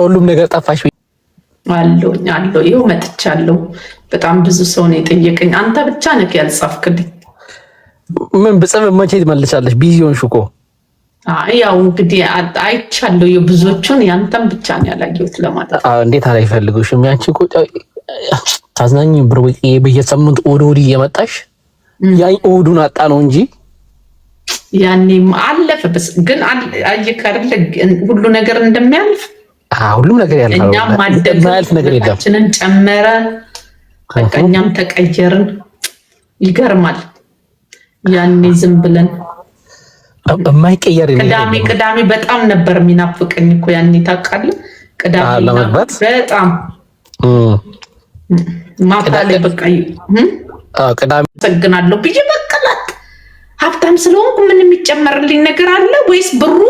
ከሁሉም ነገር ጠፋሽ አለው ይኸው መጥቻለሁ። በጣም ብዙ ሰው ነው የጠየቀኝ። አንተ ብቻ ነህ ያልጻፍክልኝ። ምን ብጽፍ መቼ ትመልሻለሽ? ቢዚ ሆንሽ እኮ። ያው እንግዲህ አይቻለሁ የብዙዎቹን፣ ያንተም ብቻ ነው ያላየሁት ለማለት። እንዴት አላይፈልጉሽም? ያንቺ እኮ ታዝናኝ ብር ወይ በየሳምንቱ ኦዶዲ እየመጣሽ ያን ኦዱን አጣ ነው እንጂ ያኔም አለፈ። በስ ግን አይከርል ሁሉ ነገር እንደሚያልፍ ሁሉም ነገር ያልፋል። እኛም ማደግማልፍ ነገር የለም። ጨመረ በቃ እኛም ተቀየርን። ይገርማል። ያኔ ዝም ብለን የማይቀየር ቅዳሜ በጣም ነበር የሚናፍቀኝ እኮ ያኔ ታውቃለህ። ቅዳሜ በጣም ማታ ላይ በቃ ቅዳሜ ሰግናለሁ ብዬ በቀላት ሀብታም ስለሆንኩ ምን የሚጨመርልኝ ነገር አለ ወይስ ብሩ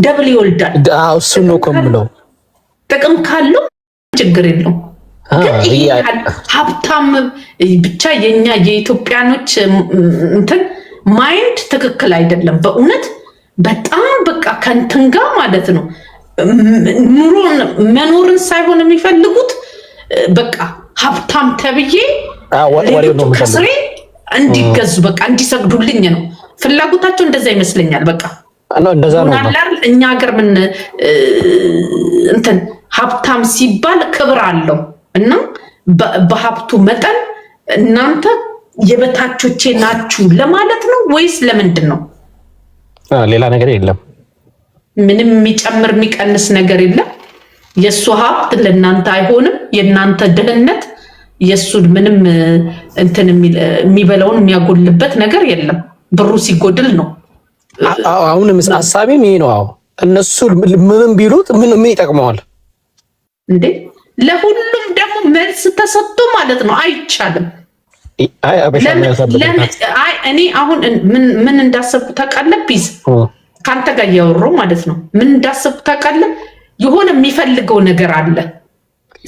ደብል ይወልዳል? እሱ ነው እኮ የምለው። ጥቅም ካለው ችግር የለውም። ሀብታም ብቻ የኛ የኢትዮጵያኖች እንትን ማይንድ ትክክል አይደለም። በእውነት በጣም በቃ ከንትን ጋር ማለት ነው ኑሮን መኖርን ሳይሆን የሚፈልጉት በቃ ሀብታም ተብዬ ከስሬ እንዲገዙ በቃ እንዲሰግዱልኝ ነው ፍላጎታቸው። እንደዛ ይመስለኛል። በቃ እንደዛ ነው። እኛ ሀገር ምን እንትን ሀብታም ሲባል ክብር አለው እና በሀብቱ መጠን እናንተ የበታቾቼ ናችሁ ለማለት ነው ወይስ ለምንድን ነው? ሌላ ነገር የለም። ምንም የሚጨምር የሚቀንስ ነገር የለም። የእሱ ሀብት ለእናንተ አይሆንም። የእናንተ ድህነት የእሱን ምንም እንትን የሚበላውን የሚያጎልበት ነገር የለም። ብሩ ሲጎድል ነው። አሁንም ሀሳቤም ይሄ ነው። እነሱ ምንም ቢሉት ምን ይጠቅመዋል እንዴ? ለሁሉም ደግሞ መልስ ተሰጥቶ ማለት ነው አይቻልም። እኔ አሁን ምን እንዳሰብኩ ታውቃለህ? ቢዝ ከአንተ ጋር እያወራሁ ማለት ነው ምን እንዳሰብኩ ታውቃለህ? የሆነ የሚፈልገው ነገር አለ።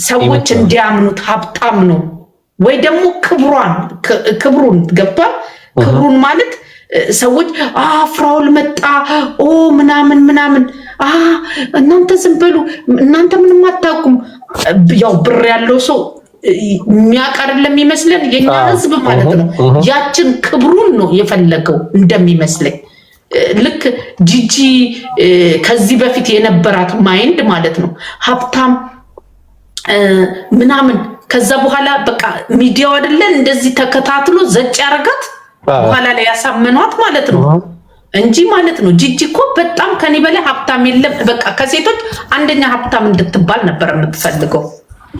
ሰዎች እንዲያምኑት ሀብታም ነው ወይ ደግሞ ክብሩን ገባ። ክብሩን ማለት ሰዎች ፍራውል መጣ ምናምን እናንተ ዝም በሉ እናንተ ምንም አታውቁም። ያው ብር ያለው ሰው የሚያቀርለም ይመስለን የኛ ህዝብ ማለት ነው። ያችን ክብሩን ነው የፈለገው እንደሚመስለኝ። ልክ ጂጂ ከዚህ በፊት የነበራት ማይንድ ማለት ነው ሀብታም ምናምን። ከዛ በኋላ በቃ ሚዲያው አይደለን እንደዚህ ተከታትሎ ዘጭ ያረጋት በኋላ ላይ ያሳመኗት ማለት ነው እንጂ ማለት ነው። ጂጂ እኮ በጣም ከኔ በላይ ሀብታም የለም። በቃ ከሴቶች አንደኛ ሀብታም እንድትባል ነበር የምትፈልገው።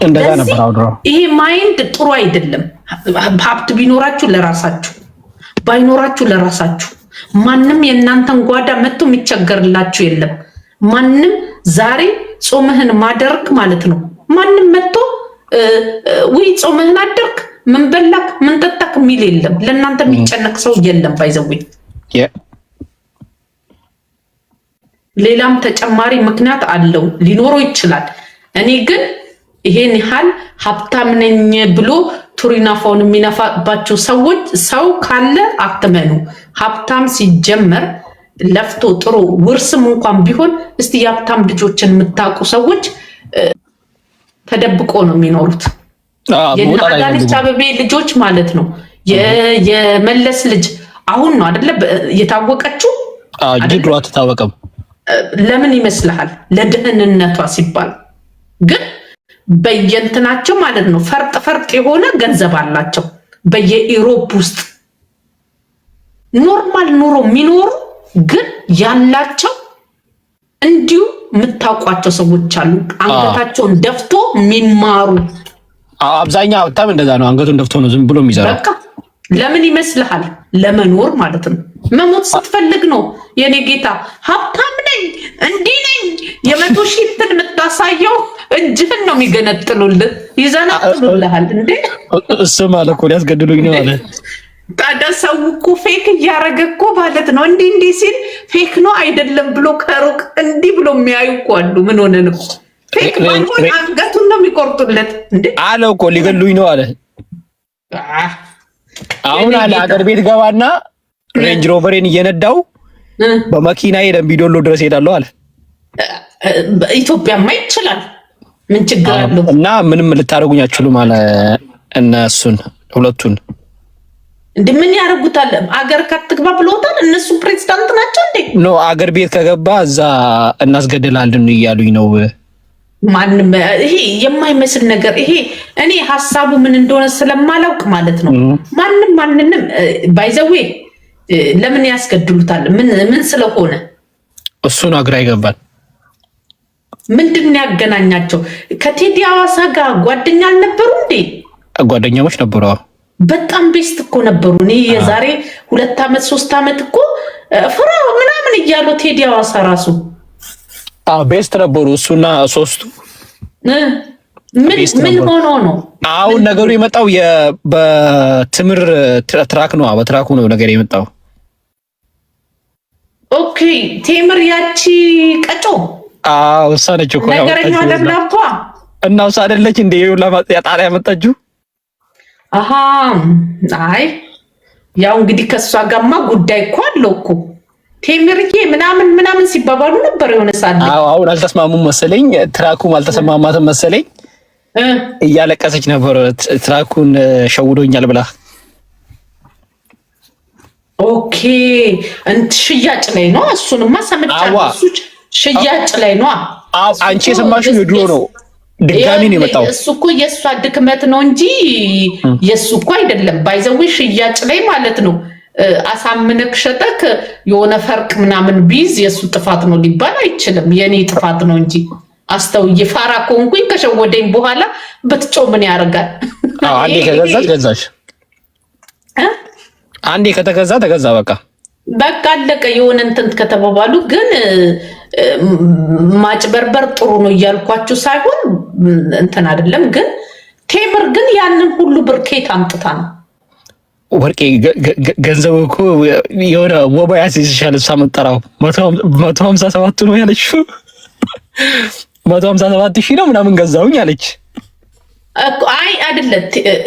እንደዛ ነበር አውድሮ። ይሄ ማይንድ ጥሩ አይደለም። ሀብት ቢኖራችሁ ለራሳችሁ፣ ባይኖራችሁ ለራሳችሁ። ማንም የእናንተን ጓዳ መጥቶ የሚቸገርላችሁ የለም። ማንም ዛሬ ጾምህን ማደርክ ማለት ነው ማንም መጥቶ ወይ ጾምህን አደርክ ምን በላክ ምን ጠጣክ የሚል የለም። ለእናንተ የሚጨነቅ ሰው የለም። ባይዘውኝ ሌላም ተጨማሪ ምክንያት አለው ሊኖረው ይችላል። እኔ ግን ይሄን ያህል ሀብታም ነኝ ብሎ ቱሪናፋውን የሚነፋባቸው ሰዎች ሰው ካለ አትመኑ። ሀብታም ሲጀመር ለፍቶ ጥሩ ውርስም እንኳን ቢሆን እስቲ የሀብታም ልጆችን የምታውቁ ሰዎች ተደብቆ ነው የሚኖሩት። የአዳነች አቤቤ ልጆች ማለት ነው። የመለስ ልጅ አሁን ነው አይደለ የታወቀችው? ድሮ አትታወቅም። ለምን ይመስልሃል? ለደህንነቷ ሲባል ግን በየእንትናቸው ማለት ነው ፈርጥ የሆነ ገንዘብ አላቸው። በየኢሮፕ ውስጥ ኖርማል ኑሮ የሚኖሩ ግን ያላቸው እንዲሁ የምታውቋቸው ሰዎች አሉ። አንገታቸውን ደፍቶ የሚማሩ አብዛኛው ሀብታም እንደዛ ነው። አንገቱን ደፍቶ ነው ዝም ብሎ የሚሰራው። በቃ ለምን ይመስልሃል? ለመኖር ማለት ነው። መሞት ስትፈልግ ነው የኔ ጌታ። ሀብታም ነኝ እንዲህ ነኝ የ100 ሺህ እንትን የምታሳየው እጅህን ነው የሚገነጥሉልህ፣ ይዘናጥሉልሃል። እንዴ እሱ ማለት እኮ ሊያስገድሉኝ ነው አለ። ታዲያ ሰው እኮ ፌክ እያደረገ እኮ ማለት ነው። እንዲህ ሲል ፌክ ነው አይደለም ብሎ ከሩቅ እንዲህ ብሎ የሚያዩ እኮ አሉ። ምን ሆነ ነው ፌክ ባይሆን አንገቱን ነው የሚቆርጡለት እንዴ አለ እኮ ሊገሉኝ ነው አለ። አሁን አለ አገር ቤት ገባና ሬንጅ ሮቨሬን እየነዳው በመኪና ሄደን ቢዶሎ ድረስ ሄዳለሁ አለ። ኢትዮጵያማ ይችላል ምን ችግር አለው? እና ምንም ልታደርጉኝ አትችሉም አለ እነሱን ሁለቱን። እንዴ ምን ያደርጉታል? አገር ካትግባ ብለውታል። እነሱ ፕሬዝዳንት ናቸው እንዴ? ኖ አገር ቤት ከገባ እዛ እናስገድላለን እያሉኝ ነው። ማንም ይሄ የማይመስል ነገር ይሄ እኔ ሐሳቡ ምን እንደሆነ ስለማላውቅ ማለት ነው። ማንንም ባይዘዌ ለምን ያስገድሉታል? ምን ስለሆነ እሱ ነው ግራ ይገባል። ምንድን ነው ያገናኛቸው? ከቴዲ አዋሳ ጋር ጓደኛ አልነበሩ እንዴ? ጓደኛሞች ነበሩ። በጣም ቤስት እኮ ነበሩ። እኔ የዛሬ 2 ዓመት 3 ዓመት እኮ ፍራ ምናምን እያሉ ቴዲ አዋሳ ራሱ ቤስት ነበሩ። እሱና ሶስቱ ምን ሆኖ ነው አሁን ነገሩ የመጣው? በትምር ትራክ ነው። በትራኩ ነው ነገር የመጣው። ኦኬ ቴምር ያቺ ቀጮ እሷ ነች እኮ ነገረኛ ለብላባ እና እሷ አይደለች እንዴ ጣጣ ያመጣችው? አይ ያው እንግዲህ ከእሷ ጋማ ጉዳይ እኮ አለው እኮ ቴምርዬ ምናምን ሲባባሉ ነበር የሆነ ሳለ። አሁን አልተስማሙም መሰለኝ። ትራኩም አልተሰማማትም መሰለኝ። እያለቀሰች ነበር ትራኩን ሸውዶኛል ብላ። ኦኬ ሽያጭ ላይ ነው። እሱንማ ሰምቻለሁ። እሱ ሽያጭ ላይ ነው። አንቺ የሰማሽው የድሮ ነው። ድጋሚ ነው የመጣው። እሱ እኮ የእሷ ድክመት ነው እንጂ የእሱ እኮ አይደለም። ባይዘዌ ሽያጭ ላይ ማለት ነው። አሳምነክ ሸጠክ የሆነ ፈርቅ ምናምን ቢዝ የእሱ ጥፋት ነው ሊባል አይችልም። የኔ ጥፋት ነው እንጂ አስተውዬ ፋራ ኮንኩኝ ከሸወደኝ በኋላ ብትጮ ምን ያደርጋል? አንዴ ከገዛሽ ገዛሽ፣ አንዴ ከተገዛ ተገዛ። በቃ አለቀ። የሆነ እንትን ከተባባሉ ግን ማጭበርበር ጥሩ ነው እያልኳችሁ ሳይሆን እንትን አይደለም። ግን ቴምር ግን ያንን ሁሉ ብር ከየት አምጥታ ነው? ወርቄ ገንዘቡ እኮ የሆነ ሞባይል ያስይዝሻል። እሷ የምትጠራው 157 ነው ያለችው። 157,000 ነው ምናምን ገዛሁኝ አለች። አይ አይደለም፣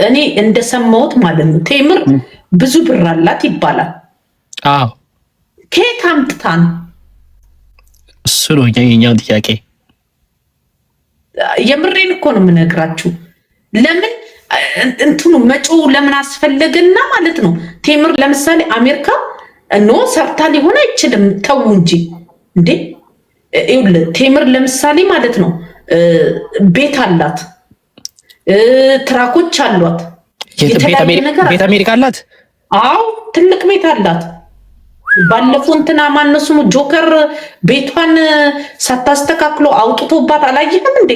እኔ እንደሰማሁት ማለት ነው ቴምር ብዙ ብር አላት ይባላል። ከየት አምጥታ ነው? እሱ ነው የኛው ጥያቄ። የምሬን እኮ ነው የምነግራችሁ። ለምን እንትኑ መጪው ለምን አስፈለገና ማለት ነው። ቴምር ለምሳሌ አሜሪካ ሰርታ ሊሆን አይችልም። ተው እንጂ እንዴ! ይኸውልህ ቴምር ለምሳሌ ማለት ነው ቤት አላት፣ ትራኮች አሏት፣ ቤት አሜሪካ አላት። አዎ ትልቅ ቤት አላት። ባለፈው እንትና ማነው ስሙ ጆከር ቤቷን ሳታስተካክሎ አውጥቶባት አላየህም እንዴ?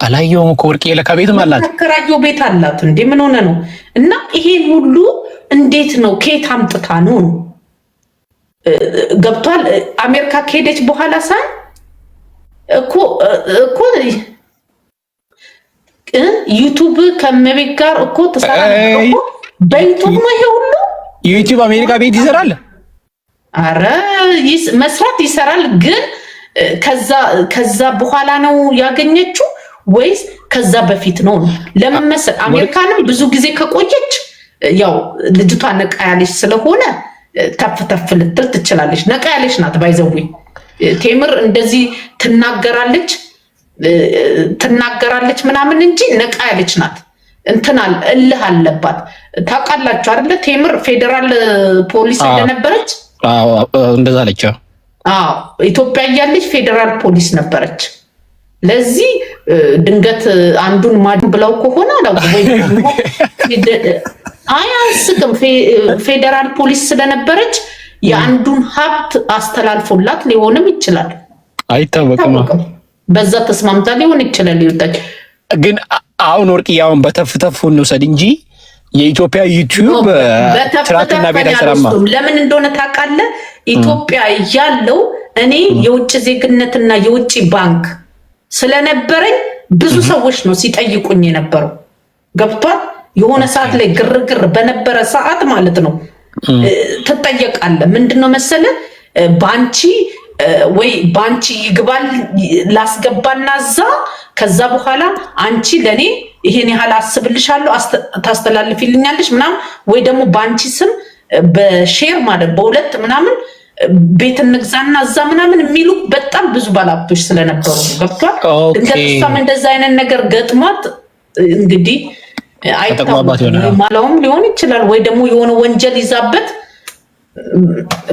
አላየውም እኮ ወርቄ። ለካ ቤትም አላት፣ ተከራየው ቤት አላት እንዴ! ምን ሆነ ነው? እና ይሄን ሁሉ እንዴት ነው ከየት አምጥታ ነው? ገብቷል። አሜሪካ ከሄደች በኋላ ሳይ እኮ ዩቱብ ከመቤት ጋር እኮ ተሰራ እኮ በዩቱብ ነው ይሄ ሁሉ። ዩቲዩብ አሜሪካ ቤት ይሰራል። አረ መስራት ይሰራል። ግን ከዛ በኋላ ነው ያገኘችው ወይስ ከዛ በፊት ነው? ለምን መሰል አሜሪካንም ብዙ ጊዜ ከቆየች ያው ልጅቷ ነቃ ያለች ስለሆነ ተፍ ልትል ትችላለች። ነቃ ያለች ናት። ባይዘዊ ቴምር እንደዚህ ትናገራለች ምናምን እንጂ ነቃ ያለች ናት። እንትናል እልህ አለባት። ታውቃላችሁ አይደለ? ቴምር ፌዴራል ፖሊስ እንደነበረች እንደዛ አለች። ኢትዮጵያ እያለች ፌዴራል ፖሊስ ነበረች። ለዚህ ድንገት አንዱን ማድን ብለው ከሆነ አያስቅም። ፌዴራል ፖሊስ ስለነበረች የአንዱን ሀብት አስተላልፎላት ሊሆንም ይችላል፣ አይታወቅም። በዛ ተስማምታ ሊሆን ይችላል። ይወጣች ግን አሁን ወርቅ ያውን በተፍተፉ እንውሰድ እንጂ የኢትዮጵያ ዩቲዩብ ትራክና ቤት አይሰራማ። ለምን እንደሆነ ታውቃለህ? ኢትዮጵያ ያለው እኔ የውጭ ዜግነትና የውጭ ባንክ ስለነበረኝ ብዙ ሰዎች ነው ሲጠይቁኝ የነበረው። ገብቷል። የሆነ ሰዓት ላይ ግርግር በነበረ ሰዓት ማለት ነው ትጠየቃለህ። ምንድነው መሰለህ ባንቺ ይግባል ላስገባና እዛ ከዛ በኋላ አንቺ ለኔ ይሄን ያህል አስብልሻለሁ ታስተላልፊልኛለሽ ምናምን፣ ወይ ደግሞ ባንቺ ስም በሼር ማለት በሁለት ምናምን ቤት እንግዛና እዛ ምናምን የሚሉ በጣም ብዙ ባለሀብቶች ስለነበሩ ገብቷል። ድንገት እሷም እንደዛ አይነት ነገር ገጥሟት እንግዲህ አይታወቅም ሊሆን ይችላል፣ ወይ ደግሞ የሆነ ወንጀል ይዛበት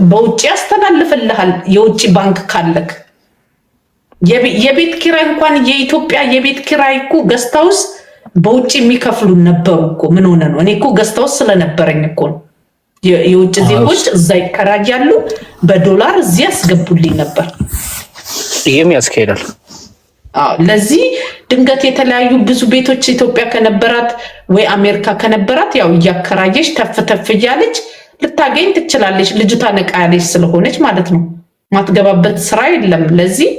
በውጭ ያስተላልፍልሃል። የውጭ ባንክ ካለክ የቤት ኪራይ እንኳን የኢትዮጵያ የቤት ኪራይ እኮ ገስታውስ በውጭ የሚከፍሉ ነበሩ እኮ። ምን ሆነ ነው? እኔ እኮ ገስታውስ ስለነበረኝ እኮ ነው። የውጭ ዜጎች እዛ ይከራያሉ፣ በዶላር እዚህ ያስገቡልኝ ነበር። ይሄም ያስኬዳል። ለዚህ ድንገት የተለያዩ ብዙ ቤቶች ኢትዮጵያ ከነበራት ወይ አሜሪካ ከነበራት ያው እያከራየች ተፍ ተፍ እያለች ልታገኝ ትችላለች። ልጅቷ ነቃ ያለች ስለሆነች ማለት ነው። ማትገባበት ስራ የለም። ለዚህ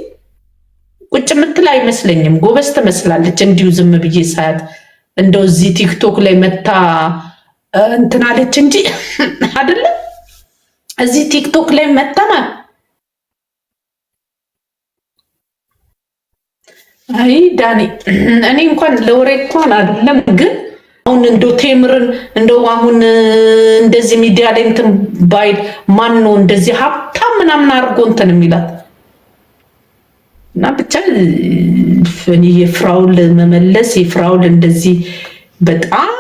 ቁጭ ምትል አይመስለኝም። ጎበዝ ትመስላለች እንዲሁ ዝም ብዬ ሳያት። እንደው እዚህ ቲክቶክ ላይ መታ እንትናለች እንጂ አይደለም። እዚህ ቲክቶክ ላይ መጣማ አይ ዳኒ እኔ እንኳን ለወሬ እንኳን አይደለም፣ ግን አሁን እንደው ቴምርን እንደው አሁን እንደዚህ ሚዲያ ላይ እንትን ባይል ማን ነው እንደዚህ ሀብታም ምናምን አድርጎ እንትን የሚላት እና ብቻ እኔ የፍራውል መመለስ የፍራውል እንደዚህ በጣም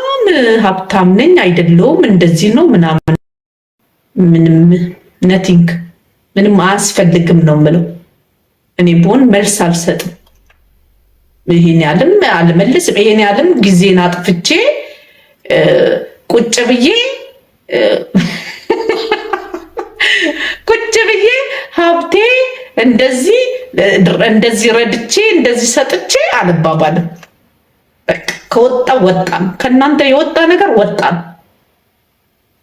ሀብታም ነኝ አይደለሁም እንደዚህ ነው ምናምን ምንም ነቲንግ ምንም አያስፈልግም ነው የምለው። እኔ ብሆን መልስ አልሰጥም። ይሄን ያለም አልመልስም። ይሄን ያለም ጊዜን አጥፍቼ ቁጭ ብዬ ሀብቴ እንደዚህ ረድቼ እንደዚህ ሰጥቼ አልባባልም። ከወጣ ወጣን። ከእናንተ የወጣ ነገር ወጣን።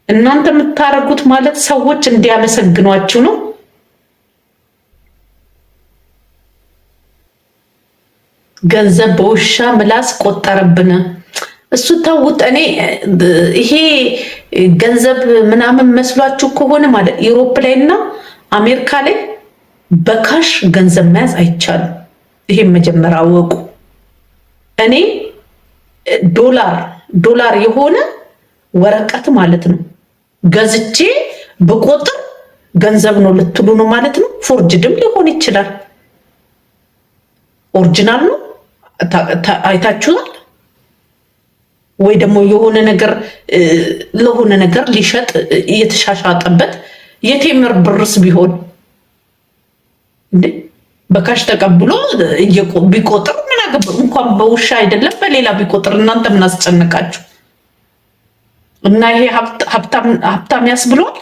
እናንተ የምታረጉት ማለት ሰዎች እንዲያመሰግኗችሁ ነው። ገንዘብ በውሻ ምላስ ቆጠረብን። እሱ ተውት። እኔ ይሄ ገንዘብ ምናምን መስሏችሁ ከሆነ ማለት ኢሮፕ ላይ እና አሜሪካ ላይ በካሽ ገንዘብ መያዝ አይቻልም። ይሄን መጀመሪያ አወቁ። እኔ ዶላር የሆነ ወረቀት ማለት ነው ገዝቼ ብቆጥር ገንዘብ ነው ልትሉ ነው ማለት ነው። ፎርጅድም ሊሆን ይችላል። ኦሪጂናል ነው አይታችኋል ወይ? ደግሞ የሆነ ነገር ለሆነ ነገር ሊሸጥ እየተሻሻጠበት የቴምር ብርስ ቢሆን እንዴ በካሽ ተቀብሎ ቢቆጥር ምን አገባው? እንኳን በውሻ አይደለም በሌላ ቢቆጥር እናንተ ምን አስጨነቃችሁ? እና ይሄ ሀብታም ያስብሏል።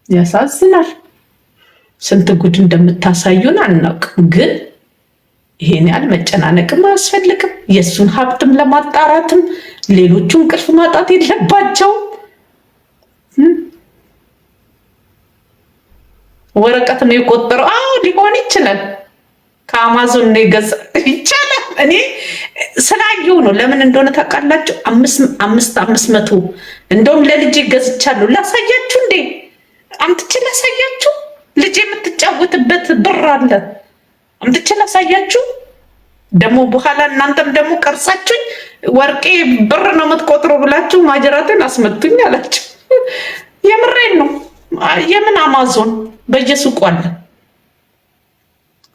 ያሳዝናል። ስንት ጉድ እንደምታሳዩን አናውቅም፣ ግን ይሄን ያህል መጨናነቅም አያስፈልግም። የእሱን ሀብትም ለማጣራትም ሌሎቹ እንቅልፍ ማጣት የለባቸውም። ወረቀት ነው የቆጠረው። አዎ ሊሆን ይችላል። ከአማዞን ነው የገዛ ይቻላል። እኔ ስላየው ነው። ለምን እንደሆነ ታውቃላችሁ? 500 እንደውም ለልጅ ገዝቻለሁ። ላሳያችሁ እንዴ አምጥቼ ላሳያችሁ። ልጅ የምትጫወትበት ብር አለ። አምጥቼ ላሳያችሁ። ደግሞ በኋላ እናንተም ደግሞ ቀርጻችሁኝ ወርቄ ብር ነው የምትቆጥሩ ብላችሁ ማጀራትን አስመቱኝ አላችሁ። የምሬን ነው። የምን አማዞን በየሱቁ አለ።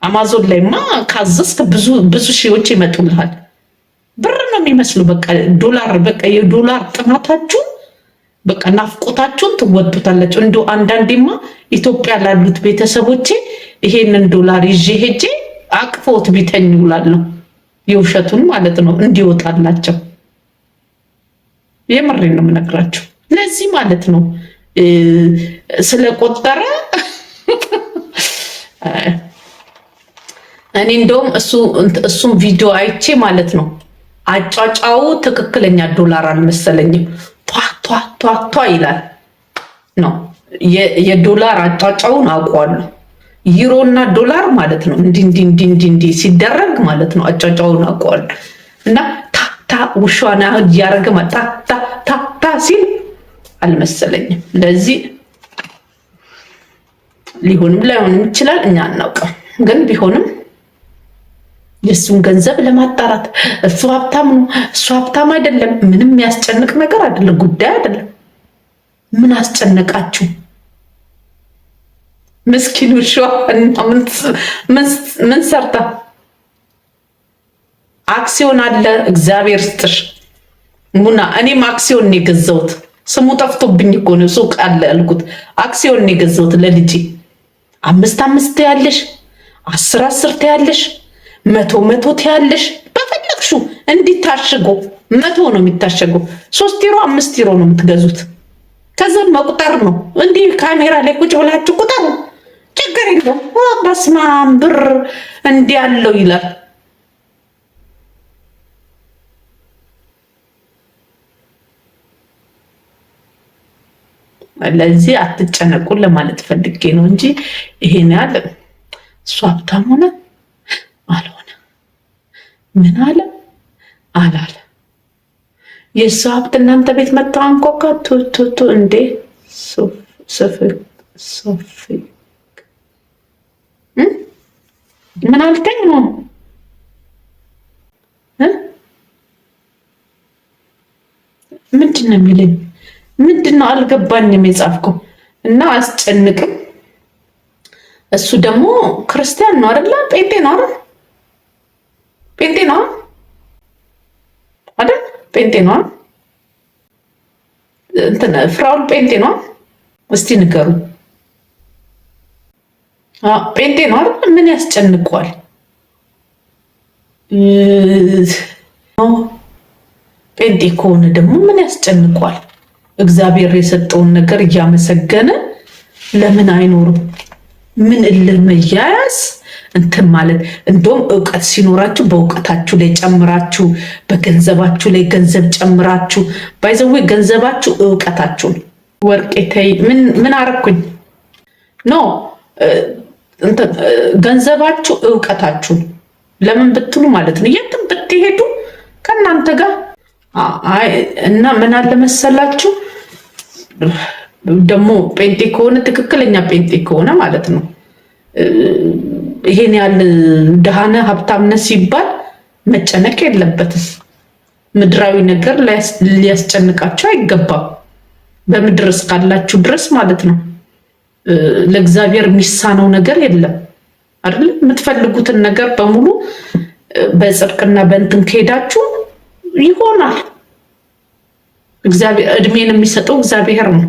አማዞን ላይማ ካዘዝክ ብዙ ሺዎች ይመጡልሃል። ብር ነው የሚመስሉ። በቃ ዶላር፣ በቃ የዶላር ጥማታችሁ በቃ ናፍቆታችሁን ትወጡታላችሁ። እንዶ አንዳንዴማ ኢትዮጵያ ላሉት ቤተሰቦቼ ይሄንን ዶላር ይዤ ሄጄ አቅፎት ቢተኝ ውላለሁ። የውሸቱን ማለት ነው እንዲወጣላቸው። የምሬን ነው የምነግራቸው። ለዚህ ማለት ነው ስለቆጠረ እኔ እንደውም እሱም ቪዲዮ አይቼ ማለት ነው አጫጫው ትክክለኛ ዶላር አልመሰለኝም። ቷ ይላል ነው የዶላር አጫጫውን አውቀዋለሁ። ዩሮና ዶላር ማለት ነው እንዲህ ሲደረግ ማለት ነው አጫጫውን አውቀዋለሁ። እና ታ ውሻና እያረገ ታ ሲል አልመሰለኝም። ለዚህ ሊሆንም ላይሆንም ይችላል፣ እኛ አናውቅም። ግን ቢሆንም የእሱን ገንዘብ ለማጣራት እሱ ሀብታም ነው እሱ ሀብታም አይደለም ምንም የሚያስጨንቅ ነገር አይደለም፣ ጉዳይ አይደለም። ምን አስጨነቃችሁ? ምስኪኑ ምን ሰርታ አክሲዮን አለ። እግዚአብሔር ስጥሽ ሙና። እኔም አክሲዮን ነው የገዛሁት። ስሙ ጠፍቶብኝ እኮ ነው ሱቅ አለ ያልኩት። አክሲዮን ነው የገዛሁት ለልጄ። 5 ትያለሽ፣ 10 ትያለሽ፣ 100 ትያለሽ። በፈለግሽው እንዲታሽጎ 100 ነው የሚታሸገው። 3 ዩሮ 5 ዩሮ ነው የምትገዙት። ከዛ መቁጠር ነው። እንዲህ ካሜራ ላይ ቁጭ ብላችሁ ቁጠሩ፣ ችግር የለም። በስመ አብ ብር እንዲህ ያለው ይላል። ለዚህ አትጨነቁን ለማለት ፈልጌ ነው እንጂ ይሄን ያለ እሱ ሀብታም ሆነ አልሆነ ምን አለ አላለ የእሱ ሀብት እናንተ ቤት መጣ አንኳኳ ቱቱቱ እንዴ ሶፊ ምን አልከኝ ነው ምንድን ነው የሚለኝ? ምንድን ነው አልገባኝም የጻፍከው። እና አስጨንቅም። እሱ ደግሞ ክርስቲያን ነው አይደለ? ጴንጤ ነው አይደል? ጴንጤ ነው አይደል? ጴንጤ ነው እንትን ፍራውል ጴንጤ ነው። እስቲ ንገሩ። ጴንጤ ነው አይደል? ምን ያስጨንቋል? ጴንጤ ከሆነ ደግሞ ምን ያስጨንቋል? እግዚአብሔር የሰጠውን ነገር እያመሰገነ ለምን አይኖርም? ምን እልህ መያያዝ እንትን ማለት። እንደውም እውቀት ሲኖራችሁ በእውቀታችሁ ላይ ጨምራችሁ፣ በገንዘባችሁ ላይ ገንዘብ ጨምራችሁ። ባይዘዌ ገንዘባችሁ እውቀታችሁን። ወርቄ ተይ፣ ምን አረኩኝ? ኖ ገንዘባችሁ እውቀታችሁን። ለምን ብትሉ ማለት ነው የትም ብትሄዱ ከእናንተ ጋር እና ምን አለ መሰላችሁ ደግሞ ጴንጤ ከሆነ ትክክለኛ ጴንጤ ከሆነ ማለት ነው ይሄን ያህል ደሃነ ሀብታምነ ሲባል መጨነቅ የለበትም። ምድራዊ ነገር ሊያስጨንቃቸው አይገባም። በምድር እስካላችሁ ድረስ ማለት ነው ለእግዚአብሔር የሚሳነው ነገር የለም አይደል? የምትፈልጉትን ነገር በሙሉ በጽድቅና በእንትን ከሄዳችሁ ይሆናል። እግዚአብሔር እድሜን የሚሰጠው እግዚአብሔር ነው።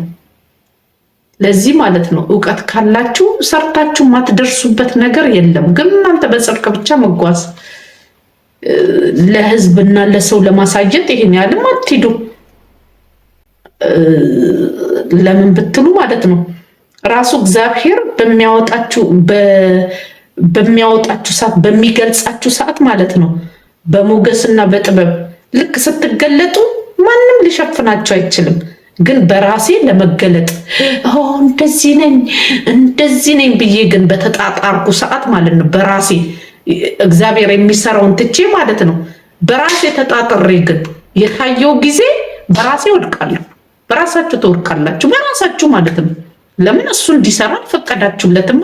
ለዚህ ማለት ነው እውቀት ካላችሁ ሰርታችሁ ማትደርሱበት ነገር የለም። ግን እናንተ በጽድቅ ብቻ መጓዝ ለህዝብና ለሰው ለማሳየት ይሄን ያህልም አትሂዱ። ለምን ብትሉ ማለት ነው ራሱ እግዚአብሔር በሚያወጣችሁ ሰዓት በሚገልጻችሁ ሰዓት ማለት ነው በሞገስና በጥበብ ልክ ስትገለጡ ማንም ሊሸፍናቸው አይችልም። ግን በራሴ ለመገለጥ እንደዚህ ነኝ ብዬ ግን በተጣጣርኩ ሰዓት ማለት ነው በራሴ እግዚአብሔር የሚሰራውን ትቼ ማለት ነው በራሴ ተጣጥሬ ግን የታየው ጊዜ በራሴ ወድቃለሁ። በራሳችሁ ትወድቃላችሁ፣ በራሳችሁ ማለት ነው። ለምን እሱ እንዲሰራ ፈቀዳችሁለትማ።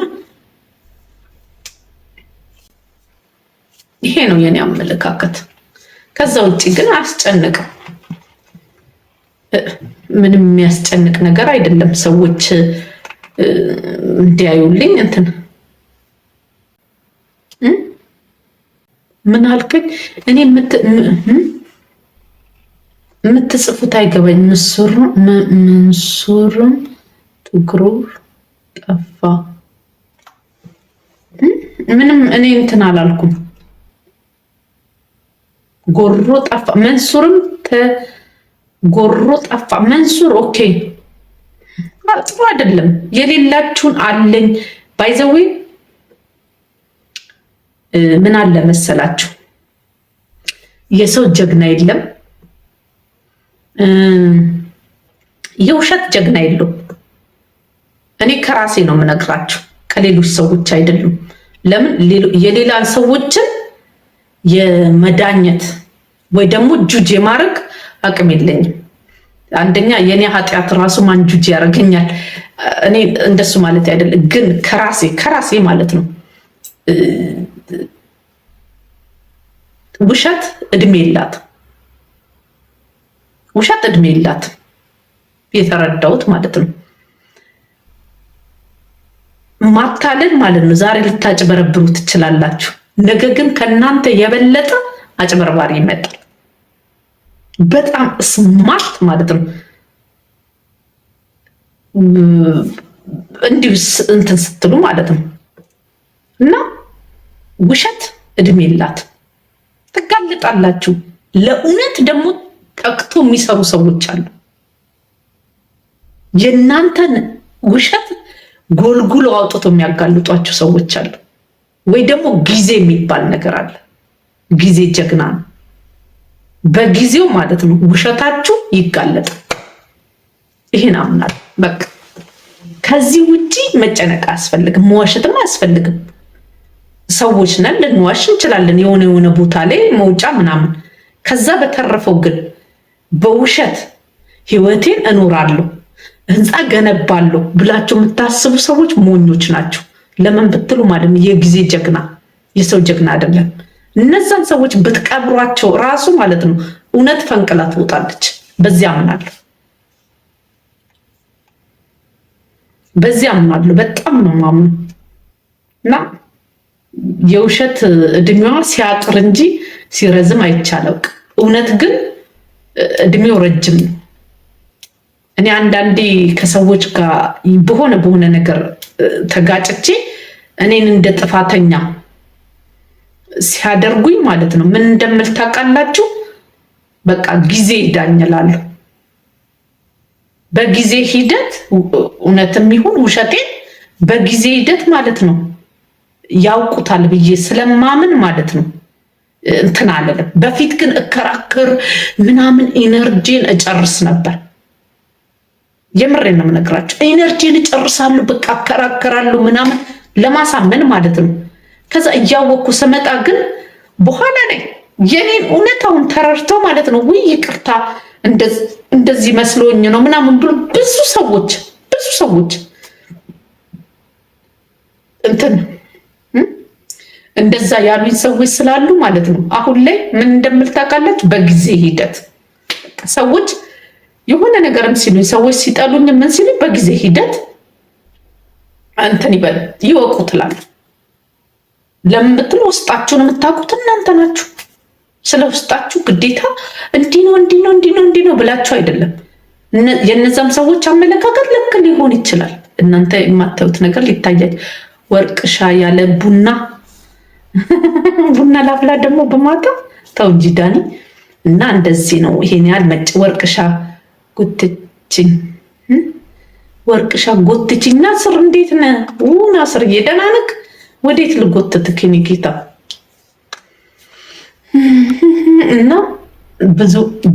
ይሄ ነው የኔ አመለካከት። ከዛ ውጭ ግን አያስጨንቅም። ምንም የሚያስጨንቅ ነገር አይደለም። ሰዎች እንዲያዩልኝ እንትን ምን አልከኝ? እኔ የምትጽፉት አይገባኝ። ምንሱርም ትግሩ ጠፋ። ምንም እኔ እንትን አላልኩም። ጎሮ ጠፋ። መንሱርም ጎሮ ጠፋ። መንሱር ኦኬ፣ ጥሩ አይደለም። የሌላችሁን አለኝ ባይዘዌ ምን አለ መሰላችሁ፣ የሰው ጀግና የለም፣ የውሸት ጀግና የለው። እኔ ከራሴ ነው የምነግራችሁ፣ ከሌሎች ሰዎች አይደሉም። ለምን የሌላን ሰዎችን የመዳኘት ወይ ደግሞ ጁጅ የማድረግ አቅም የለኝም። አንደኛ የኔ ኃጢአት ራሱ ማን ጁጅ ያደርገኛል? እኔ እንደሱ ማለት አይደለም፣ ግን ከራሴ ማለት ነው። ውሸት እድሜ የላትም። የተረዳሁት ማለት ነው። ማታለል ማለት ነው። ዛሬ ልታጭበረብሩ ትችላላችሁ፣ ነገ ግን ከእናንተ የበለጠ አጭበርባሪ ይመጣል። በጣም ስማርት ማለት ነው። እንዲሁ እንትን ስትሉ ማለት ነው። እና ውሸት እድሜ የላት፣ ትጋልጣላችሁ። ለእውነት ደግሞ ጠቅቶ የሚሰሩ ሰዎች አሉ። የእናንተን ውሸት ጎልጉሎ አውጥቶ የሚያጋልጧቸው ሰዎች አሉ። ወይ ደግሞ ጊዜ የሚባል ነገር አለ። ጊዜ ጀግና ነው። በጊዜው ማለት ነው ውሸታችሁ ይጋለጣል። ይሄን አምናለሁ። በቃ ከዚህ ውጪ መጨነቅ አያስፈልግም፣ መዋሸትም አያስፈልግም። ሰዎች ነን፣ ልንዋሽ እንችላለን የሆነ ቦታ ላይ መውጫ ምናምን። ከዛ በተረፈው ግን በውሸት ህይወቴን እኖራለሁ ህንፃ ገነባለሁ ብላችሁ የምታስቡ ሰዎች ሞኞች ናቸው። ለምን ብትሉ ማለት ነው የጊዜ ጀግና የሰው ጀግና አይደለም። እነዛን ሰዎች ብትቀብሯቸው ራሱ ማለት ነው እውነት ፈንቅላ ትወጣለች። በዚያ አምናለሁ፣ በዚያ አምናለሁ። በጣም ነው ማምኑ እና የውሸት እድሜዋ ሲያጥር እንጂ ሲረዝም አይቻለው። እውነት ግን እድሜው ረጅም ነው። እኔ አንዳንዴ ከሰዎች ጋር በሆነ ነገር ተጋጭቼ እኔን እንደ ጥፋተኛ ሲያደርጉኝ ማለት ነው ምን እንደምል ታውቃላችሁ? በቃ ጊዜ ይዳኝላለሁ። በጊዜ ሂደት እውነትም ይሁን ውሸቴን በጊዜ ሂደት ማለት ነው ያውቁታል ብዬ ስለማምን ማለት ነው እንትን አለለም። በፊት ግን እከራከር ምናምን ኢነርጂን እጨርስ ነበር። የምሬን ነው የምነግራቸው። ኢነርጂን እጨርሳለሁ፣ በቃ እከራከራለሁ ምናምን ለማሳመን ማለት ነው። ከዛ እያወቅኩ ስመጣ ግን በኋላ ላይ የኔን እውነታውን ተረድተው ማለት ነው ውይ ይቅርታ እንደዚህ መስሎኝ ነው ምናምን ብሎ ብዙ ሰዎች እንትን እንደዛ ያሉኝ ሰዎች ስላሉ ማለት ነው አሁን ላይ ምን እንደምል ታውቃላችሁ? በጊዜ ሂደት ሰዎች የሆነ ነገርም ሲሉኝ ሰዎች ሲጠሉኝ ምን ሲሉኝ በጊዜ ሂደት እንትን ይበል ይወቁ ትላለህ። ለምን ብትሉ ውስጣችሁን የምታውቁት እናንተ ናችሁ። ስለ ውስጣችሁ ግዴታ እንዲህ ነው ብላችሁ አይደለም። የነዛም ሰዎች አመለካከት ልክ ሊሆን ይችላል። እናንተ የማታዩት ነገር ሊታያል። ወርቅሻ ያለ ቡና ላፍላ ደግሞ በማታ ተው እንጂ ዳኒ። እና እንደዚህ ነው። ይሄን ያህል መጭ ወርቅሻ ጎትችኝ ናስር፣ እንዴት ነህ ናስር? ደህና ነህ? ወዴት ልጎትትክ የኔ ጌታ? እና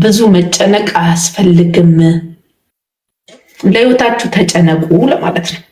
ብዙ መጨነቅ አያስፈልግም። ለህይወታችሁ ተጨነቁ ለማለት ነው።